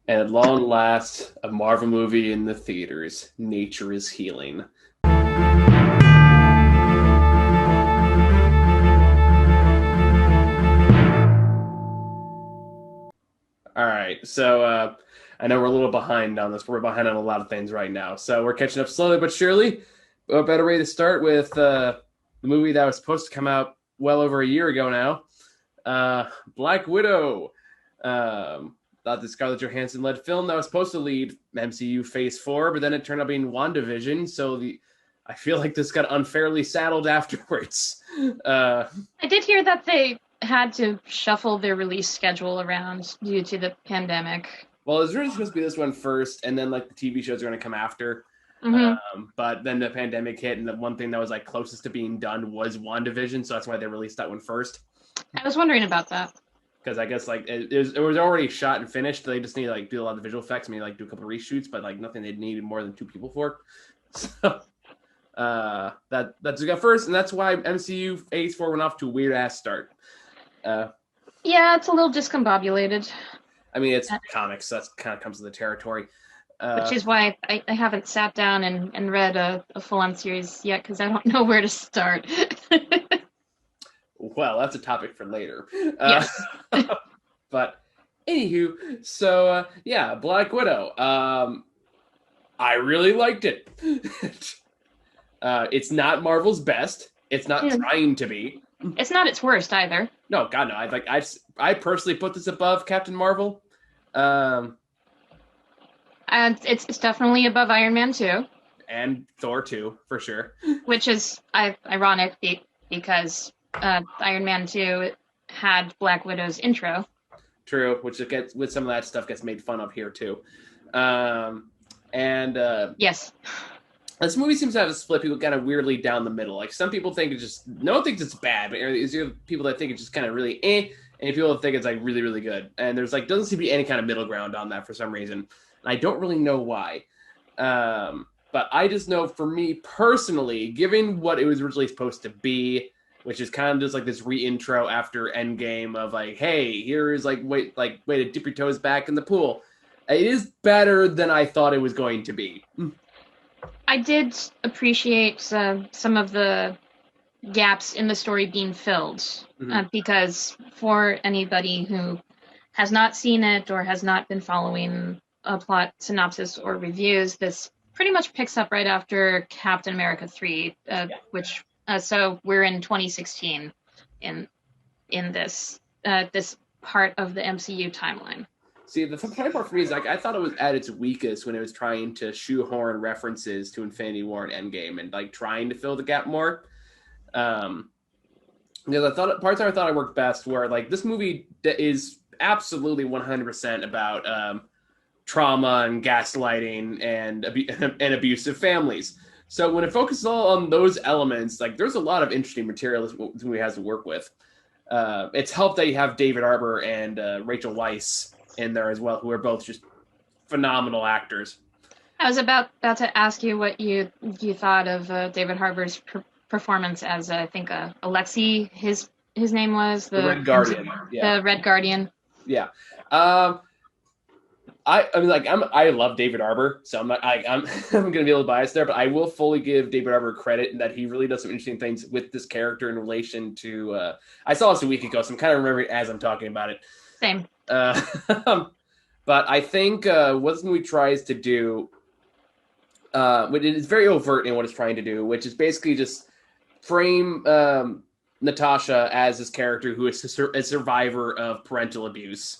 And at long last, a Marvel movie in the theaters. Nature is healing. All right, so I know we're a little behind on this. We're behind on a lot of things right now, so we're catching up slowly but surely. A better way to start with the movie that was supposed to come out well over a year ago now, Black Widow. Thought the Scarlett Johansson led film that was supposed to lead MCU Phase 4, but then it turned out being WandaVision. So I feel like this got unfairly saddled afterwards. Uh, I did hear that they had to shuffle their release schedule around due to the pandemic. well, it was really supposed to be this one first, and then like the TV shows are going to come after. Hmm. But then the pandemic hit, and the one thing that was like closest to being done was WandaVision, so that's why they released that one first. I was wondering about that. Because I guess like it was already shot and finished. They just need to like do a lot of the visual effects, maybe like do a couple of reshoots, but like nothing they needed more than two people for. So that's what got first, and that's why MCU Phase 4 went off to a weird ass start. Uh, Yeah, it's a little discombobulated, I mean, it's comics, so that kind of comes with the territory. which is why I haven't sat down and read a full-on series yet because I don't know where to start. Well, that's a topic for later. Yes. But anywho, so yeah, Black Widow. I really liked it. It's not Marvel's best. It's not Mm. trying to be. It's not its worst either. No, God, no. I personally put this above Captain Marvel. Um, And it's definitely above Iron Man 2, and Thor 2, for sure. which is ironic because Iron Man 2 had Black Widow's intro. True, which it gets with some of that stuff gets made fun of here too. Um, and Yes. this movie seems to have a split people kind of weirdly down the middle. Like some people think it's just no one thinks it's bad, but there's people that think it's just kind of really and people that think it's like really really good. And there's like doesn't seem to be any kind of middle ground on that for some reason. And I don't really know why. But I just know for me personally, given what it was originally supposed to be, which is kind of just like this re-intro after Endgame of like, hey, here is like way to dip your toes back in the pool. It is better than I thought it was going to be. I did appreciate some of the gaps in the story being filled because for anybody who has not seen it or has not been following a plot synopsis or reviews, this pretty much picks up right after Captain America 3, which so we're in 2016 in this this part of the MCU timeline. See, the funny part for me is like I thought it was at its weakest when it was trying to shoehorn references to Infinity War and Endgame and like trying to fill the gap more. Um, because I thought parts I thought I worked best were like this movie is absolutely 100% about trauma and gaslighting and and abusive families. So when it focuses all on those elements, like there's a lot of interesting material this movie has to work with. It's helped that you have David Arbor and Rachel Weisz in there as well, who are both just phenomenal actors. I was about to ask you what you thought of David Harbour's performance as I think Alexei his name was The Red Guardian. The Red Guardian. Yeah. I mean, like I love David Arbor, so I'm not. I'm I'm gonna be a little biased there, but I will fully give David Arbor credit in that he really does some interesting things with this character in relation to. I saw this a week ago, so I'm kind of remembering as I'm talking about it. Same. But I think what this movie tries to do, it is very overt in what it's trying to do, which is basically just frame Natasha as this character who is a survivor of parental abuse.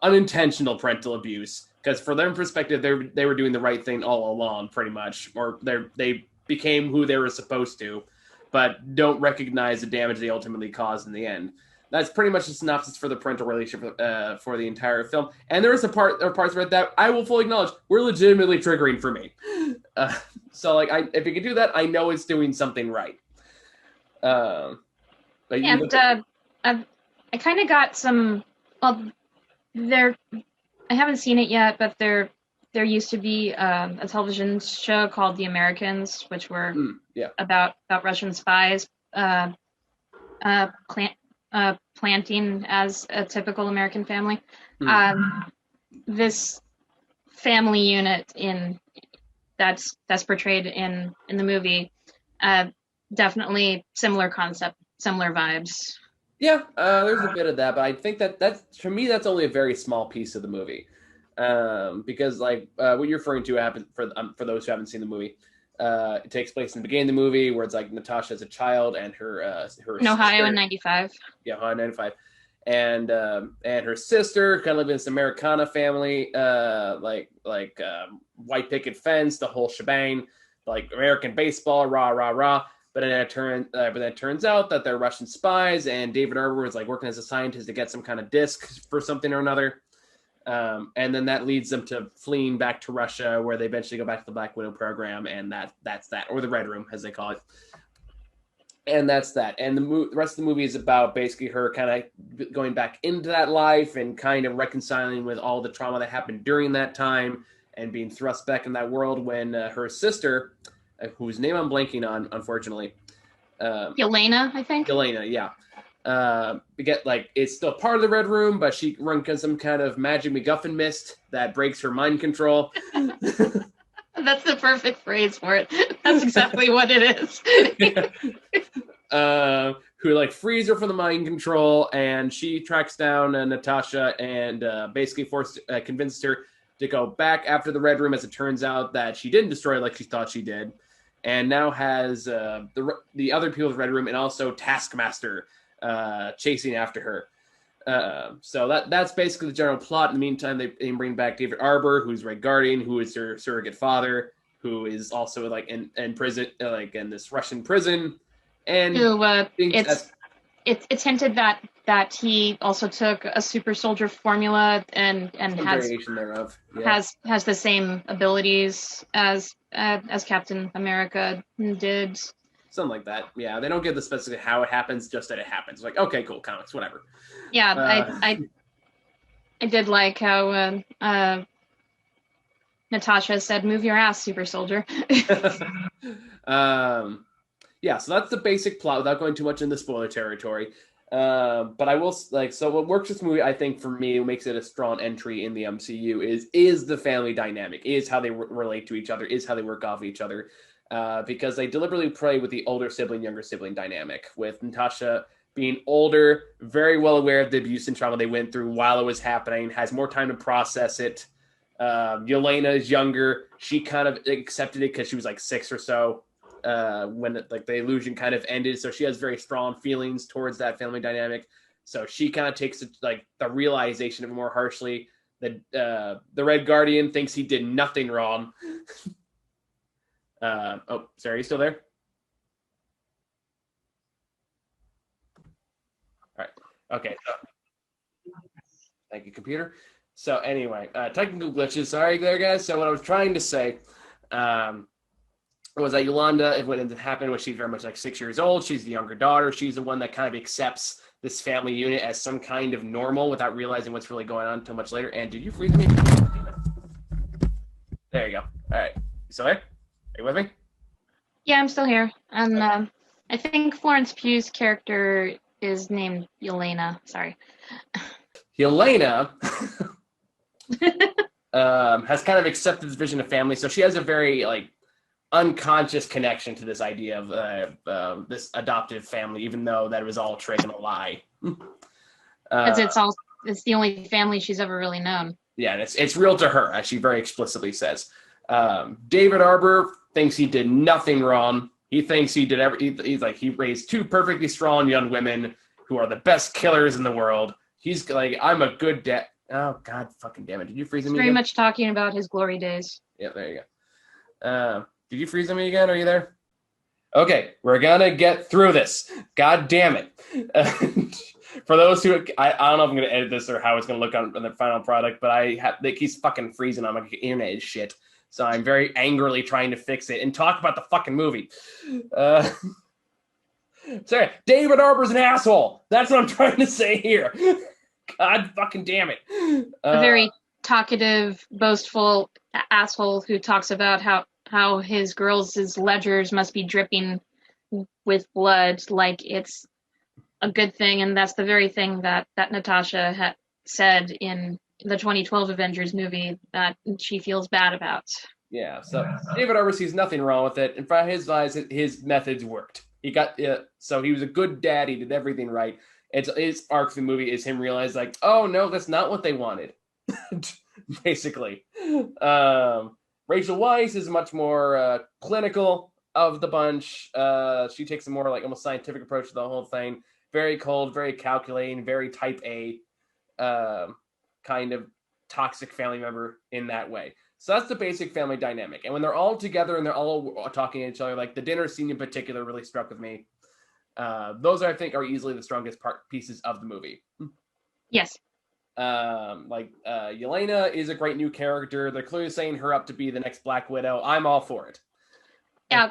Unintentional parental abuse, because for their perspective, they were doing the right thing all along, pretty much, or they became who they were supposed to, but don't recognize the damage they ultimately caused in the end. That's pretty much the synopsis for the parental relationship for the entire film. And there are parts about that I will fully acknowledge were legitimately triggering for me. So like, if you can do that, I know it's doing something right. I kind of got some. Well, there. I haven't seen it yet, but there used to be a television show called The Americans, which were about Russian spies planting as a typical American family. this family unit that's portrayed in the movie, definitely similar concept, similar vibes. Yeah, there's a bit of that, but I think that's for me that's only a very small piece of the movie, because like what you're referring to happened for those who haven't seen the movie. It takes place in the beginning of the movie where it's like Natasha as a child and her In Ohio sister, in '95. yeah, Ohio 95, and her sister kind of live in this Americana family, white picket fence, the whole shebang, like American baseball, rah rah rah. But then it turns out that they're Russian spies, and David Harbour is like working as a scientist to get some kind of disc for something or another. And then that leads them to fleeing back to Russia, where they eventually go back to the Black Widow program, and that's that, or the Red Room, as they call it. And that's that. And the rest of the movie is about basically her kind of going back into that life and kind of reconciling with all the trauma that happened during that time and being thrust back in that world when her sister, whose name I'm blanking on, unfortunately. Yelena, I think. Yelena, yeah. It's still part of the Red Room, but she runs some kind of magic MacGuffin mist that breaks her mind control. That's the perfect phrase for it. That's exactly what it is. Who like frees her from the mind control, and she tracks down Natasha and basically convinces her to go back after the Red Room, as it turns out that she didn't destroy it like she thought she did, and now has the other people of the Red Room and also Taskmaster chasing after her. So that's basically the general plot. In the meantime, they bring back David Harbour, who's Red Guardian, who is her surrogate father, who is also like in prison, like in this Russian prison. And it's hinted that he also took a super soldier formula and has variation thereof. Yeah. has the same abilities as Captain America did. Something like that. Yeah, they don't give the specific how it happens, just that it happens. Like, okay, cool, comics, whatever. Yeah, I did like how Natasha said, "Move your ass, super soldier." Yeah, so that's the basic plot without going too much into spoiler territory. But I will so what works with this movie, I think, for me, what makes it a strong entry in the MCU is the family dynamic, is how they relate to each other, is how they work off each other. Because they deliberately play with the older sibling, younger sibling dynamic, with Natasha being older, very well aware of the abuse and trauma they went through while it was happening, has more time to process it. Yelena is younger. She kind of accepted it because she was like 6 or so when the illusion kind of ended. So she has very strong feelings towards that family dynamic. So she kind of takes the realization of it more harshly. The Red Guardian thinks he did nothing wrong. Oh, sorry, are you still there? All right. Okay. Thank you, computer. So anyway, technical glitches. Sorry there, guys. So what I was trying to say was that Yolanda, if what ended up happening was she's very much like 6 years old. She's the younger daughter. She's the one that kind of accepts this family unit as some kind of normal without realizing what's really going on until much later. And did you freeze me? There you go. All right. You still there? Are you with me? Yeah, I'm still here. And I think Florence Pugh's character is named Yelena. Sorry. Yelena has kind of accepted this vision of family. So she has a very unconscious connection to this idea of this adoptive family, even though that was all a trick and a lie. Because it's the only family she's ever really known. Yeah, and it's real to her, as she very explicitly says. David Harbour thinks he did nothing wrong. He thinks he did he raised 2 perfectly strong young women who are the best killers in the world. He's like, I'm a good dad. Oh, God fucking damn it. Did you freeze me very again? much talking about his glory days. Yeah, there you go. Did you freeze me again? Are you there? Okay, we're gonna get through this. God damn it. For those who, I don't know if I'm gonna edit this or how it's gonna look on the final product, but he's fucking freezing on my internet is shit. So I'm very angrily trying to fix it and talk about the fucking movie. Sorry, David Harbour's an asshole. That's what I'm trying to say here. God fucking damn it. A very talkative, boastful asshole who talks about how his girls' ledgers must be dripping with blood like it's a good thing, and that's the very thing that Natasha had said in the 2012 Avengers movie that she feels bad about. Yeah, so David Harbour sees nothing wrong with it. In front of his eyes, his methods worked. He got so he was a good dad. He did everything right. It's his arc of the movie is him realize like, oh no, that's not what they wanted. Basically, Rachel Weisz is much more clinical of the bunch. She takes a more like almost scientific approach to the whole thing. Very cold, very calculating, very type A, kind of toxic family member in that way. So that's the basic family dynamic. And when they're all together and they're all talking to each other, like the dinner scene in particular really struck with me. Those I think are easily the strongest pieces of the movie. Yes. Yelena is a great new character. They're clearly setting her up to be the next Black Widow. I'm all for it. Yeah.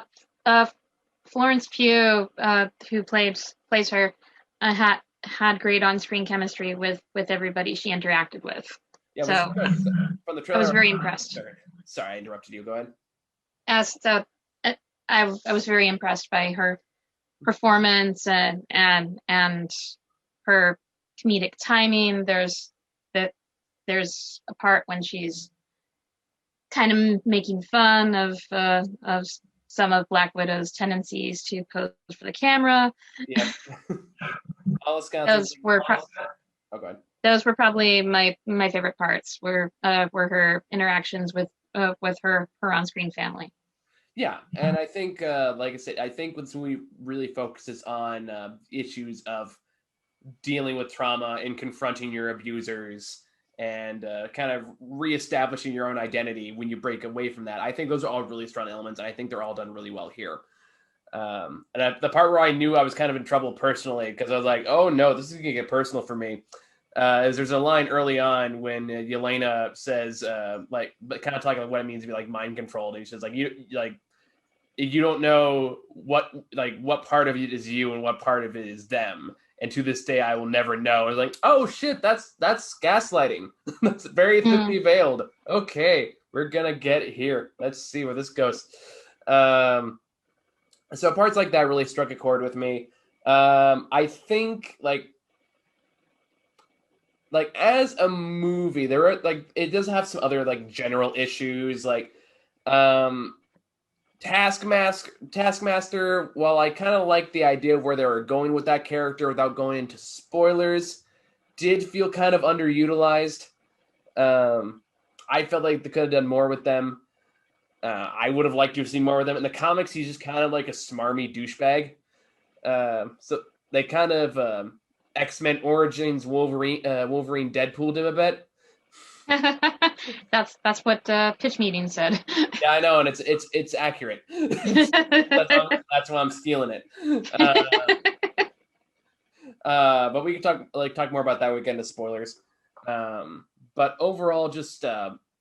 Florence Pugh, who plays her, had great on-screen chemistry with everybody she interacted with. Yeah, so from the trailer, I was very impressed. Sorry, I interrupted you. Go ahead. I was very impressed by her performance and her comedic timing. There's a part when she's kind of making fun of some of Black Widow's tendencies to pose for the camera. Yeah. Those were probably my favorite parts. Were her interactions with her on-screen family. Yeah, and I think, like I said, I think when we really focuses on issues of dealing with trauma and confronting your abusers and kind of reestablishing your own identity when you break away from that, I think those are all really strong elements, and I think they're all done really well here. The part where I knew I was kind of in trouble personally, because I was like, oh no, this is going to get personal for me, is there's a line early on when Yelena says, but kind of talking about what it means to be like mind controlled, and she says like, you don't know what part of it is you and what part of it is them, and to this day I will never know. I was like, oh shit, that's gaslighting. That's very thinly veiled. Okay, we're gonna get here. Let's see where this goes. So parts like that really struck a chord with me. I think like as a movie, there are it does have some other general issues Taskmaster, while I kind of like the idea of where they were going with that character without going into spoilers, did feel kind of underutilized. I felt like they could have done more with them. I would have liked to have seen more of them. In the comics, he's just kind of like a smarmy douchebag. So they kind of X-Men Origins Wolverine Deadpooled him a bit. That's what pitch meeting said. Yeah, I know, and it's accurate. That's why I'm stealing it. But we can talk more about that when we get into spoilers. But overall, just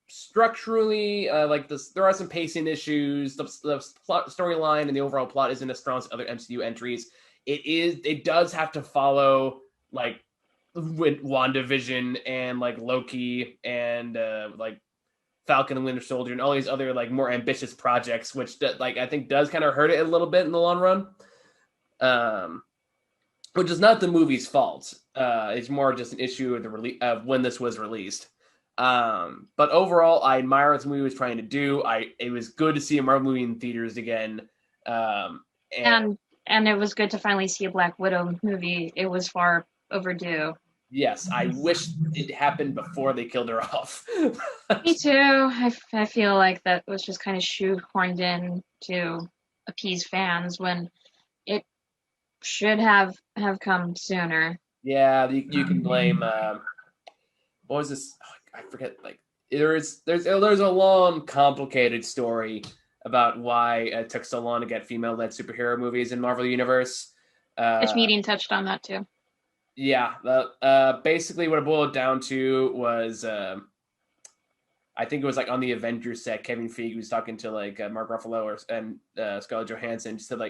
structurally, there are some pacing issues. The storyline and the overall plot isn't as strong as other MCU entries. It does have to follow with WandaVision and Loki and Falcon and Winter Soldier and all these other more ambitious projects, which I think does kind of hurt it a little bit in the long run. Which is not the movie's fault. It's more just an issue of when this was released. But overall, I admire what the movie was trying to do. It was good to see a Marvel movie in theaters again. And it was good to finally see a Black Widow movie. It was far overdue. Yes, I wish it happened before they killed her off. Me too. I feel like that was just kind of shoehorned in to appease fans when it should have come sooner. Yeah, you can blame. What was this? Oh, I forget. There's a long, complicated story about why it took so long to get female-led superhero movies in Marvel Universe. Pitch meeting touched on that too. Yeah, basically what it boiled down to was, I think it was on the Avengers set, Kevin Feige was talking to Mark Ruffalo and Scarlett Johansson, just said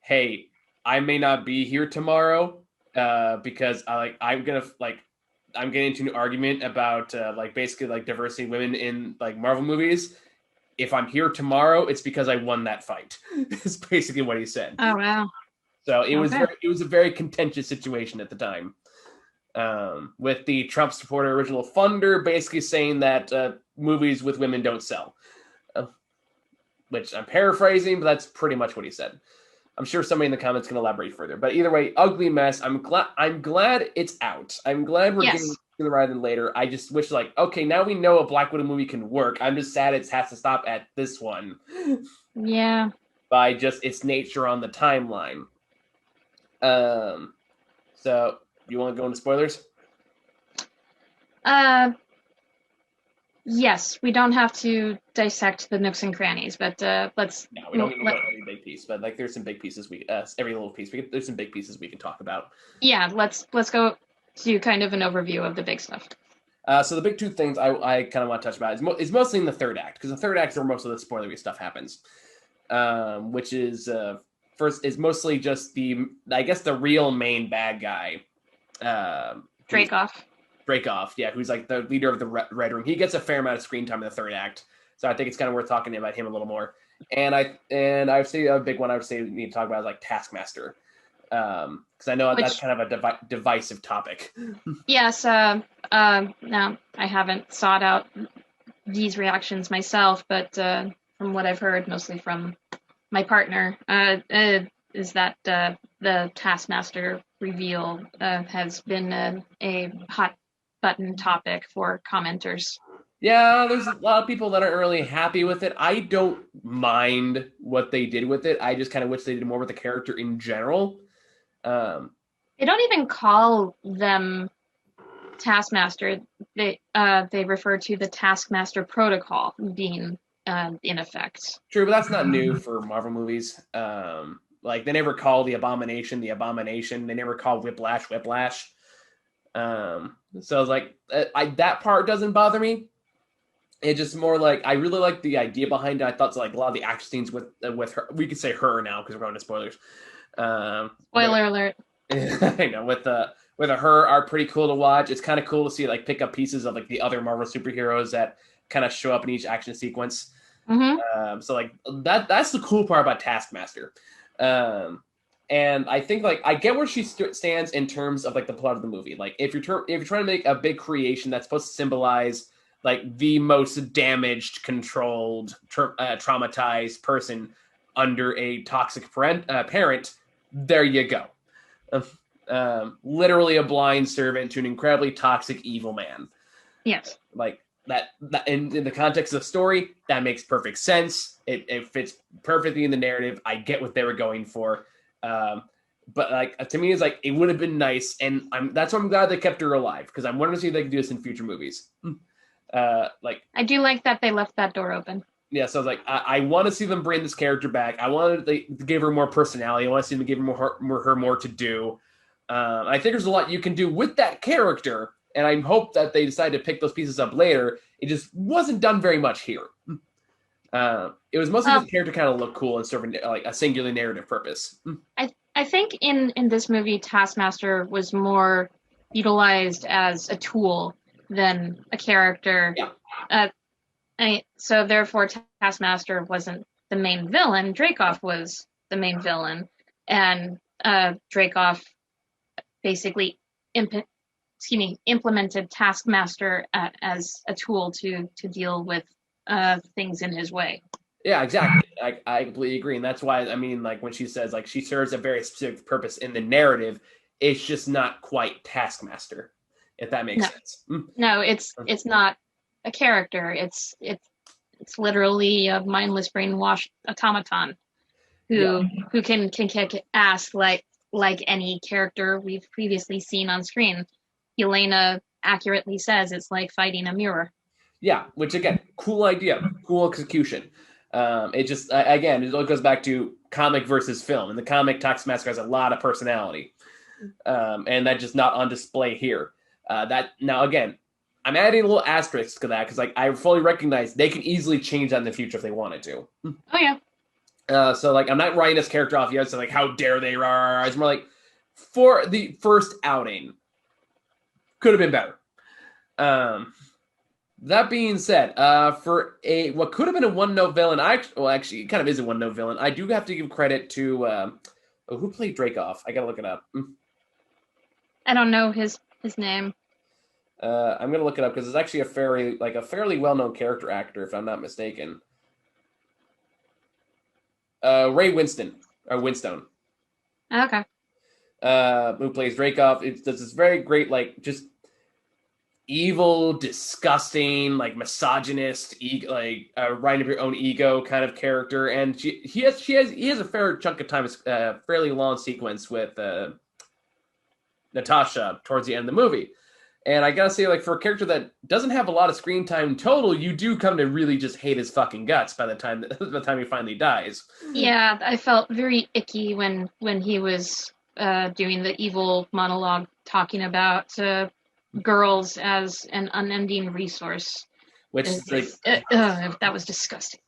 hey, I may not be here tomorrow because I'm getting into an argument about basically diversity of women in Marvel movies. If I'm here tomorrow, it's because I won that fight. It's basically what he said. Oh wow. So it was a very contentious situation at the time. with the Trump supporter original funder basically saying that movies with women don't sell. Which I'm paraphrasing, but that's pretty much what he said. I'm sure somebody in the comments can elaborate further. But either way, ugly mess. I'm glad it's out. I'm glad we're getting sooner rather than later. I just wish, like, okay, now we know a Black Widow movie can work. I'm just sad it has to stop at this one. Yeah. By just its nature on the timeline. So you want to go into spoilers? Yes, we don't have to dissect the nooks and crannies, but let's. No, we don't need to go every big piece, but like there's some big pieces every little piece. There's some big pieces we can talk about. Yeah, let's go to kind of an overview of the big stuff. So the big two things I kind of want to touch about is mostly in the third act, because the third act is where most of the spoilery stuff happens, which is first is mostly just the real main bad guy, Dreykov, yeah, who's like the leader of the Red Room. He gets a fair amount of screen time in the third act, so I think it's kind of worth talking about him a little more. And I would say a big one I would say we need to talk about is like Taskmaster, because I know that's kind of a divisive topic. Yes, no, I haven't sought out these reactions myself, but from what I've heard, mostly from my partner, is that the Taskmaster reveal has been a hot button topic for commenters. Yeah, there's a lot of people that aren't really happy with it. I don't mind what they did with it. I just kind of wish they did more with the character in general. They don't even call them Taskmaster. They refer to the Taskmaster protocol being in effect. True, but that's not new for Marvel movies. Like they never call the Abomination the Abomination. They never call Whiplash. So like that part doesn't bother me. It's just more like I really like the idea behind it. I thought like a lot of the action scenes with her. We could say her now because we're going to spoilers. Spoiler alert. I know with her are pretty cool to watch. It's kind of cool to see like pick up pieces of like the other Marvel superheroes that kind of show up in each action sequence. Mm-hmm. So like that's the cool part about Taskmaster. And I think like I get where she stands in terms of like the plot of the movie. Like if you're trying to make a big creation that's supposed to symbolize like the most damaged, controlled, traumatized person under a toxic parent, there you go. Literally a blind servant to an incredibly toxic evil man. Yes. Like that in the context of the story, that makes perfect sense. It fits perfectly in the narrative. I get what they were going for. But like to me, it's like it would have been nice, and that's why I'm glad they kept her alive, because I'm wondering to see if they can do this in future movies. Like I do like that they left that door open. Yeah, so I was like, I want to see them bring this character back. I wanted to give her more personality. I want to see them give her more to do. I think there's a lot you can do with that character, and I hope that they decide to pick those pieces up later. It just wasn't done very much here. It was mostly the character kind of looked cool and serving like a singular narrative purpose. I think in this movie, Taskmaster was more utilized as a tool than a character. Yeah. So therefore, Taskmaster wasn't the main villain. Dreykov was the main villain, and Dreykov basically implemented Taskmaster as a tool to deal with things in his way. Yeah, exactly. I completely agree, and that's why I mean, like when she says like she serves a very specific purpose in the narrative, it's just not quite Taskmaster, if that makes sense. No, it's not a character. It's literally a mindless, brainwashed automaton who can kick ass like any character we've previously seen on screen. Elena accurately says it's like fighting a mirror. Yeah, which again, cool idea, cool execution. It just again, it all goes back to comic versus film. In the comic, Taskmaster has a lot of personality, and that's just not on display here. That now again, I'm adding a little asterisk to that because like I fully recognize they can easily change that in the future if they wanted to. Oh yeah. So like I'm not writing this character off yet. So like how dare they? It's more like for the first outing, could have been better. That being said, for what could have been a one-note villain, actually, it kind of is a one-note villain. I do have to give credit to who played Dreykov. I gotta look it up. I don't know his his name? I'm gonna look it up because it's actually a fairly well-known character actor, if I'm not mistaken. Ray Winstone, Okay. who plays Dreykov. It's does this very great, like, just evil, disgusting, like misogynist, riding of your own ego kind of character. And he has a fair chunk of time, a fairly long sequence with Natasha towards the end of the movie. And I gotta say, like, for a character that doesn't have a lot of screen time total, you do come to really just hate his fucking guts by the time he finally dies. Yeah, I felt very icky when he was doing the evil monologue, talking about girls as an unending resource. Which is like, that was disgusting.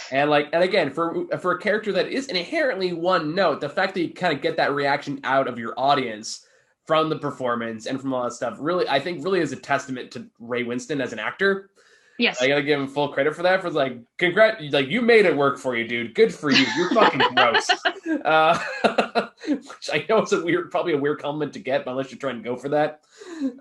And again, for a character that is inherently one note, the fact that you kind of get that reaction out of your audience from the performance and from all that stuff, really, I think, really is a testament to Ray Winston as an actor. Yes, I gotta give him full credit for that. For like, you made it work for you, dude. Good for you. You're fucking gross. Which I know is probably a weird compliment to get, unless you're trying to go for that.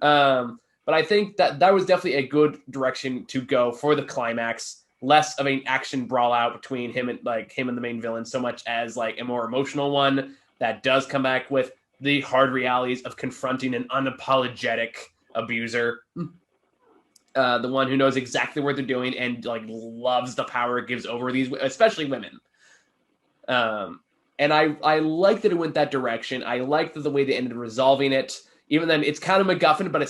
But I think that was definitely a good direction to go for the climax. Less of an action brawl out between him and the main villain, so much as like a more emotional one that does come back with the hard realities of confronting an unapologetic abuser. The one who knows exactly what they're doing and like loves the power it gives over these, especially women. And I like that it went that direction. I like the way they ended up resolving it. Even then, it's kind of MacGuffin, but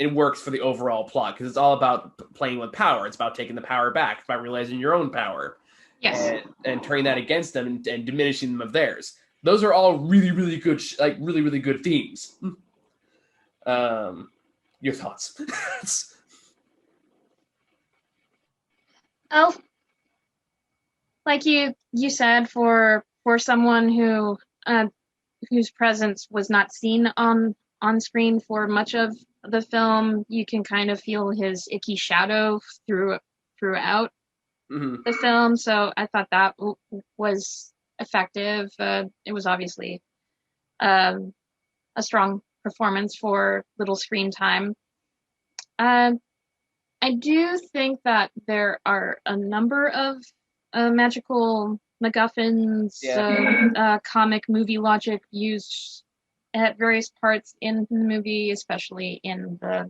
it works for the overall plot because it's all about playing with power. It's about taking the power back. It's about realizing your own power. yes, and turning that against them and diminishing them of theirs. Those are all really, really good, really, really good themes. Your thoughts? Oh, like you said, for someone whose presence was not seen on screen for much of the film, you can kind of feel his icky shadow throughout the film. So I thought that was effective. It was obviously a strong performance for little screen time. I do think that there are a number of magical MacGuffins, comic movie logic used at various parts in the movie, especially in the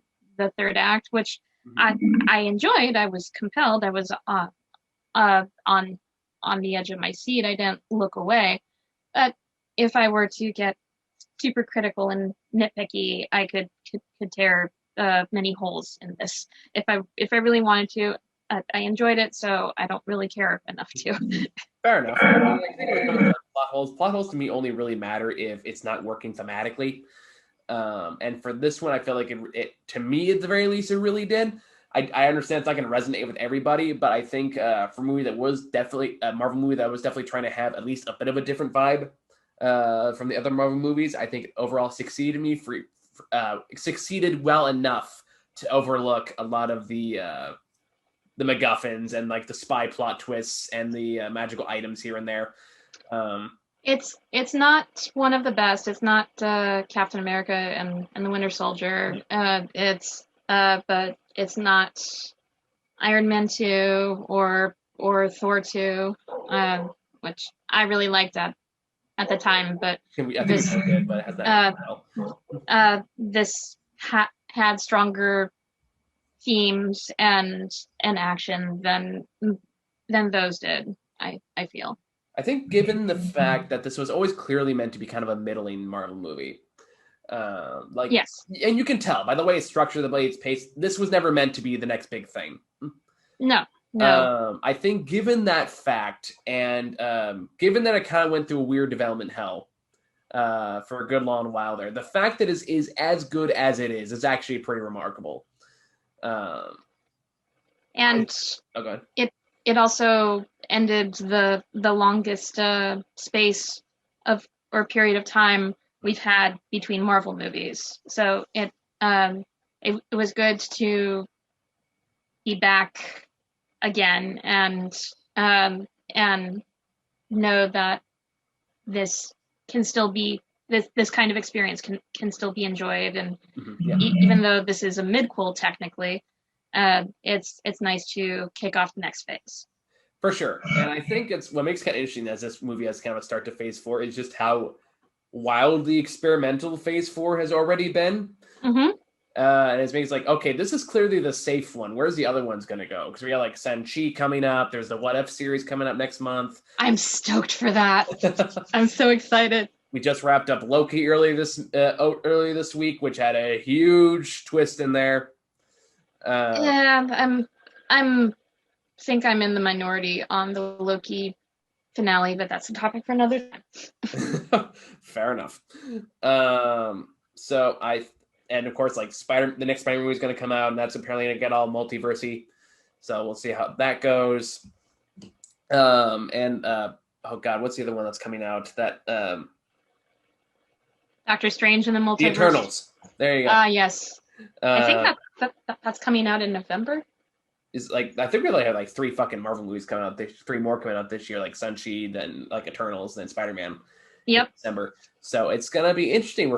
third act, which I enjoyed. I was compelled. I was on the edge of my seat. I didn't look away. But if I were to get super critical and nitpicky, I could tear many holes in this. If I really wanted to, I enjoyed it, so I don't really care enough to. Fair enough. I mean, I think when it comes to plot holes to me only really matter if it's not working thematically. And for this one, I feel like it to me at the very least it really did. I understand it's not going to resonate with everybody, but I think for a movie that was definitely a Marvel movie that was definitely trying to have at least a bit of a different vibe from the other Marvel movies, I think overall succeeded well enough to overlook a lot of the MacGuffins and like the spy plot twists and the magical items here and there. It's not one of the best. It's not Captain America and the Winter Soldier. But it's not Iron Man 2 or Thor 2, which I really liked at the time. But this had stronger themes and action than those did. I feel. I think given the fact that this was always clearly meant to be kind of a middling Marvel movie, yes, and you can tell by the way it's structured, the way it's paced, this was never meant to be the next big thing. No. I think given that fact, and given that it kind of went through a weird development hell for a good long while there, the fact that it is as good as it is actually pretty remarkable. And it also ended the longest space of or period of time we've had between Marvel movies. So it was good to be back again and know that this can still be this kind of experience can still be enjoyed, and Yeah. even though this is a midquel technically, it's nice to kick off the next phase. For sure. And I think it's what makes it kind of interesting as this movie has kind of a start to phase 4 is just how wildly experimental phase 4 has already been. Mm-hmm. And it makes like, okay, this is clearly the safe one. Where's the other ones going to go? Because we got like Shang-Chi coming up. There's the What If series coming up next month. I'm stoked for that. I'm so excited. We just wrapped up Loki earlier this week, which had a huge twist in there. Yeah, I'm think I'm in the minority on the Loki finale, but that's a topic for another time. Fair enough. And of course, like the next Spider movie is going to come out, and that's apparently going to get all multiversy. So we'll see how that goes. Oh God, what's the other one that's coming out? That Doctor Strange and the Multiverse. The Eternals. There you go. Yes. I think that's coming out in November. Is like I think we only have like 3 fucking Marvel movies coming out. There's 3 more coming out this year, like Shang-Chi, then like Eternals, then Spider-Man. Yep. December. So it's gonna be interesting.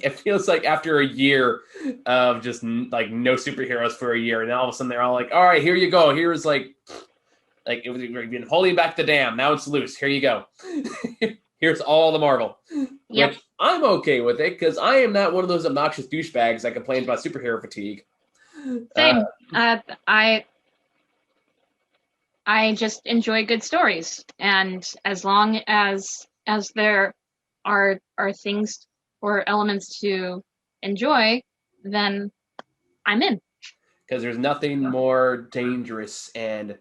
It feels like after a year of just like no superheroes for a year, and then all of a sudden they're all like, "All right, here you go. Here's like we've been holding back the dam. Now it's loose. Here you go. Here's all the Marvel." Yep. Which I'm okay with it because I am not one of those obnoxious douchebags that complains about superhero fatigue. Same. I just enjoy good stories, and as long as there are things or elements to enjoy, then I'm in. Because there's nothing more dangerous and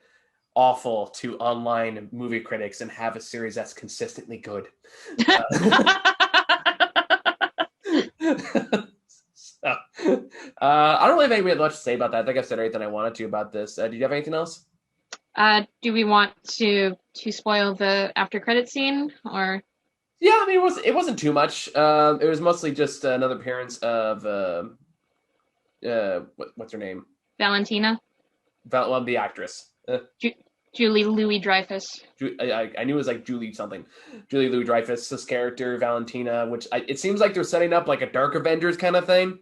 awful to online movie critics and have a series that's consistently good. I don't really have anything much to say about that. I think I've said everything I wanted to about this. Do you have anything else? Do we want to spoil the after credit scene, or? Yeah, I mean it wasn't too much. It was mostly just another appearance of what's her name? Valentina. The actress. Julie Louis-Dreyfus. I knew it was like Julie something. Julie Louis-Dreyfus, this character, Valentina, which it seems like they're setting up like a Dark Avengers kind of thing.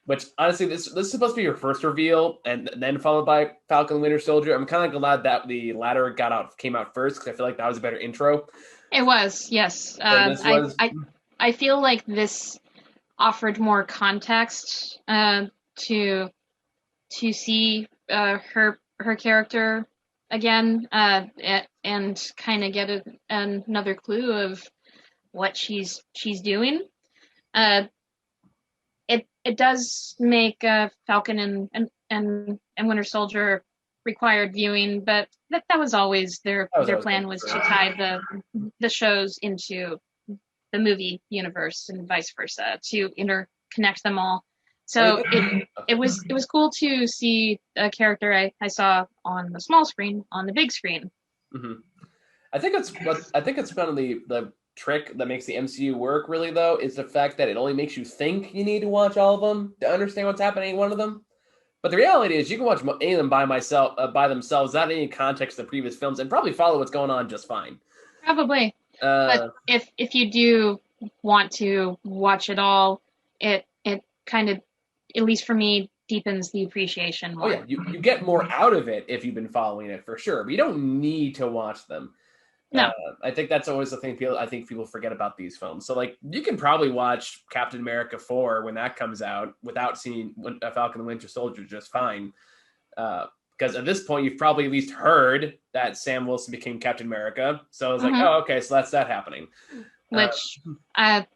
Which honestly, this is supposed to be your first reveal, and then followed by Falcon and Winter Soldier. I'm kind of glad that the latter came out first because I feel like that was a better intro. It was, yes. I feel like this offered more context to see her character again, and kind of get another clue of what she's doing. It does make Falcon and Winter Soldier required viewing, but that was always their plan was to tie the shows into the movie universe and vice versa, to interconnect them all. So it was cool to see a character I saw on the small screen on the big screen. Mm-hmm. I think it's kind of the trick that makes the MCU work really though is the fact that it only makes you think you need to watch all of them to understand what's happening in one of them. But the reality is you can watch any of them by themselves without any context of the previous films and probably follow what's going on just fine. Probably. But if you do want to watch it all, it kind of, at least for me, deepens the appreciation more. Oh yeah, you get more out of it if you've been following it for sure, but you don't need to watch them. No. I think that's always the thing people forget about these films. So like you can probably watch Captain America 4 when that comes out without seeing Falcon and Winter Soldier just fine. Because at this point you've probably at least heard that Sam Wilson became Captain America. So I was like, oh, okay, so that's that happening. Which I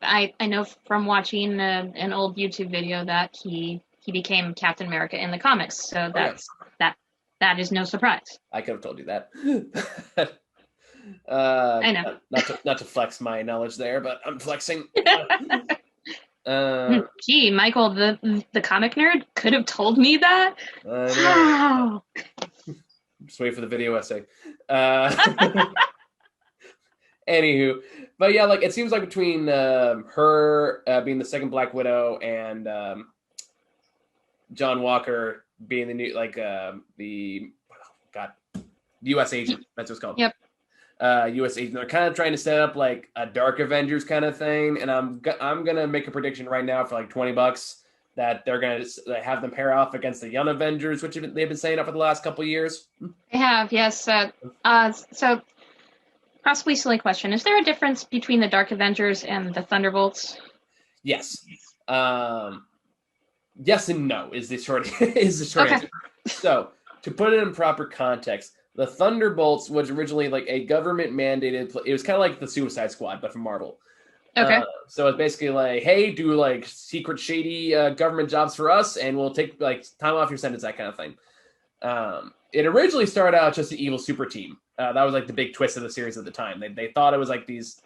know from watching an old YouTube video that he became Captain America in the comics. So that is no surprise. I could have told you that. I know. Not to flex my knowledge there, but I'm flexing. Gee, Michael, the comic nerd could have told me that. Wow. Just wait for the video essay. Anywho, but yeah, like it seems like between her being the second Black Widow and John Walker being the new the U.S. agent, that's what it's called. Yep. U.S. agent. They're kind of trying to set up like a Dark Avengers kind of thing, and I'm gonna make a prediction right now for like $20 that they're gonna have them pair off against the Young Avengers, which they've been saying up for the last couple of years. They have, yes. So, possibly silly question: is there a difference between the Dark Avengers and the Thunderbolts? Yes. Yes and no is the short answer. So to put it in proper context, the Thunderbolts was originally like a government mandated. It was kind of like the Suicide Squad, but from Marvel. Okay. So it's basically like, hey, do like secret shady government jobs for us, and we'll take like time off your sentence, that kind of thing. It originally started out just an evil super team. That was like the big twist of the series at the time. They thought it was like these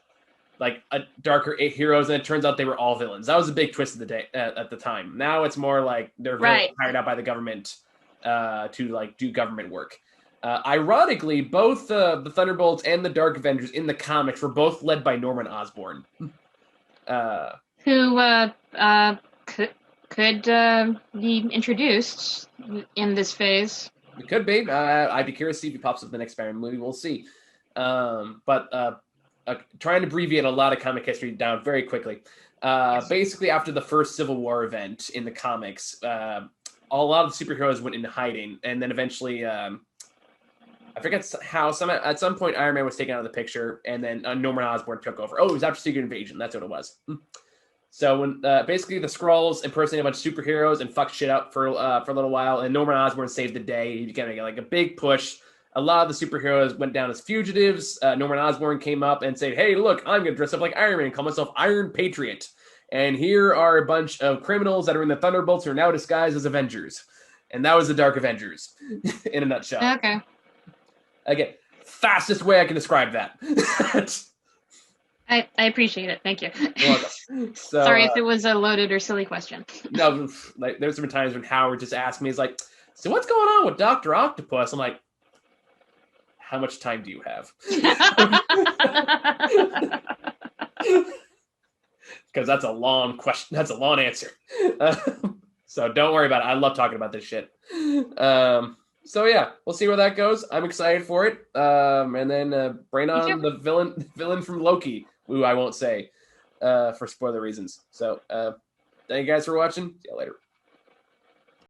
like darker heroes, and it turns out they were all villains. That was a big twist of the day at the time. Now it's more like they're hired out by the government to like do government work. Ironically, both the Thunderbolts and the Dark Avengers in the comics were both led by Norman Osborn, who could be introduced in this phase. It could be. I'd be curious to see if he pops up in the next Spider-Man movie. We'll see. But trying to abbreviate a lot of comic history down very quickly. Basically, after the first Civil War event in the comics, a lot of the superheroes went into hiding, and then eventually, I forget how. At some point, Iron Man was taken out of the picture, and then Norman Osborn took over. Oh, it was after Secret Invasion. That's what it was. So when basically the Skrulls impersonated a bunch of superheroes and fucked shit up for a little while, and Norman Osborn saved the day. He became like a big push. A lot of the superheroes went down as fugitives. Norman Osborn came up and said, hey, look, I'm going to dress up like Iron Man and call myself Iron Patriot. And here are a bunch of criminals that are in the Thunderbolts who are now disguised as Avengers. And that was the Dark Avengers in a nutshell. Okay. Again, fastest way I can describe that. I appreciate it. Thank you. You're welcome. So, sorry if it was a loaded or silly question. No, like there's been times when Howard just asked me, he's like, so what's going on with Dr. Octopus? I'm like, how much time do you have? Because that's a long question. That's a long answer. So don't worry about it. I love talking about this shit. So yeah, we'll see where that goes. I'm excited for it. And then bring on the villain from Loki, who I won't say for spoiler reasons. So thank you guys for watching. See you later.